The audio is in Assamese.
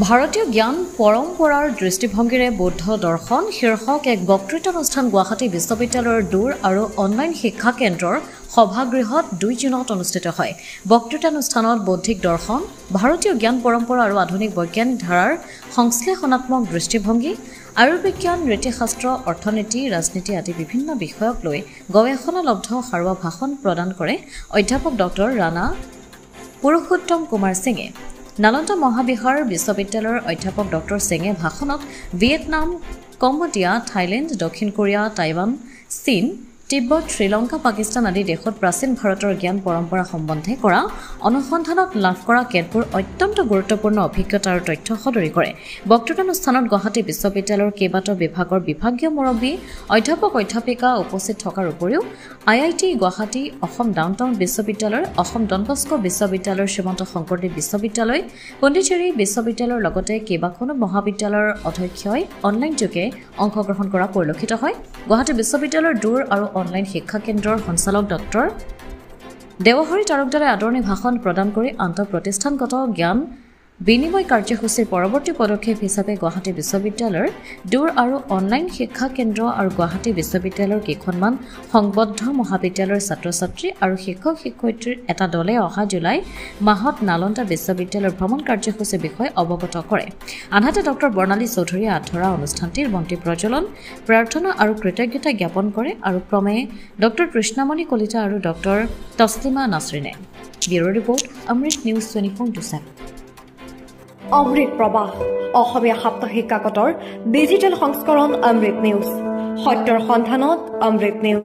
ভাৰতীয় জ্ঞান পৰম্পৰাৰ দৃষ্টিভংগীৰে বৌদ্ধ দৰ্শন শীৰ্ষক এক বক্তৃতানুষ্ঠান গুৱাহাটী বিশ্ববিদ্যালয়ৰ দূৰ আৰু অনলাইন শিক্ষা কেন্দ্ৰৰ সভাগৃহত 2 জুনত অনুষ্ঠিত হয়। বক্তৃতানুষ্ঠানত বৌদ্ধিক দৰ্শন, ভাৰতীয় জ্ঞান পৰম্পৰা আৰু আধুনিক বৈজ্ঞানিক ধাৰাৰ সংশ্লেষণাত্মক দৃষ্টিভংগী, আয়ুৰ্বিজ্ঞান, নীতিশাস্ত্ৰ, অৰ্থনীতি, ৰাজনীতি আদি বিভিন্ন বিষয়ক লৈ গৱেষণালব্ধ সাৰুৱা ভাষণ প্ৰদান কৰে অধ্যাপক ডক্টৰ ৰাণা পুৰুষোত্তম কুমাৰ সিঙে। নালন্দা মহাবিহাৰ বিশ্ববিদ্যালয়ৰ অধ্যাপক ডক্টৰ সিঙে ভাষণত ভিয়েটনাম, কম্বোডিয়া, থাইলেণ্ড, দক্ষিণ কোৰিয়া, টাইৱান, চীন, তিব্বত, শ্ৰীলংকা, পাকিস্তান আদি দেশত প্ৰাচীন ভাৰতৰ জ্ঞান পৰম্পৰা সম্বন্ধে কৰা অনুসন্ধানত লাভ কৰা কেতবোৰ অত্যন্ত গুৰুত্বপূৰ্ণ অভিজ্ঞতা আৰু তথ্য সদৰি কৰে। বক্তৃতানুষ্ঠানত গুৱাহাটী বিশ্ববিদ্যালয়ৰ কেইবাটাও বিভাগৰ বিভাগীয় মুৰব্বী, অধ্যাপক, অধ্যাপিকা উপস্থিত থকাৰ উপৰিও IIT গুৱাহাটী, অসম ডাউনটাউন বিশ্ববিদ্যালয়, অসম ডন বস্কো বিশ্ববিদ্যালয়, শ্ৰীমন্ত শংকৰদেৱ বিশ্ববিদ্যালয়, পণ্ডিচেৰী বিশ্ববিদ্যালয়ৰ লগতে কেইবাখনো মহাবিদ্যালয়ৰ অধ্যক্ষই অনলাইনযোগে অংশগ্ৰহণ কৰা পৰিলক্ষিত হয়। গুৱাহাটী বিশ্ববিদ্যালয়ৰ দূৰ আৰু অনলাইন শিক্ষা কেন্দ্ৰৰ সঞ্চালক ডক্টৰ দেৱহৰি তালুকদাৰে আদৰণি ভাষণ প্ৰদান কৰি আন্তঃপ্ৰতিষ্ঠানগত জ্ঞান বিনিময় কাৰ্যসূচীৰ পৰৱৰ্তী পদক্ষেপ হিচাপে গুৱাহাটী বিশ্ববিদ্যালয়ৰ দূৰ আৰু অনলাইন শিক্ষা কেন্দ্ৰ আৰু গুৱাহাটী বিশ্ববিদ্যালয়ৰ কেইখনমান সংবদ্ধ মহাবিদ্যালয়ৰ ছাত্ৰ-ছাত্ৰী আৰু শিক্ষক-শিক্ষয়িত্ৰীৰ এটা দলে অহা জুলাই মাহত নালন্দা বিশ্ববিদ্যালয়ৰ ভ্ৰমণ কাৰ্যসূচীৰ বিষয়ে অৱগত কৰে। আনহাতে ডক্টৰ বৰ্ণালী চৌধুৰীয়ে আধৰা অনুষ্ঠানটিৰ বন্তি প্ৰজ্বলন, প্ৰাৰ্থনা আৰু কৃতজ্ঞতা জ্ঞাপন কৰে আৰু ক্ৰমে ডক্টৰ কৃষ্ণামণি কলিতা আৰু ডক্টৰ তছলিমা নাছৰিনে। ব্যুৰ' ৰিপৰ্ট, অমৃত নিউজ 24/7। অমৃত প্ৰবাহ অসমীয়া সাপ্তাহিক কাকতৰ ডিজিটেল সংস্কৰণ অমৃত নিউজ, সত্যৰ সন্ধানত অমৃত নিউজ।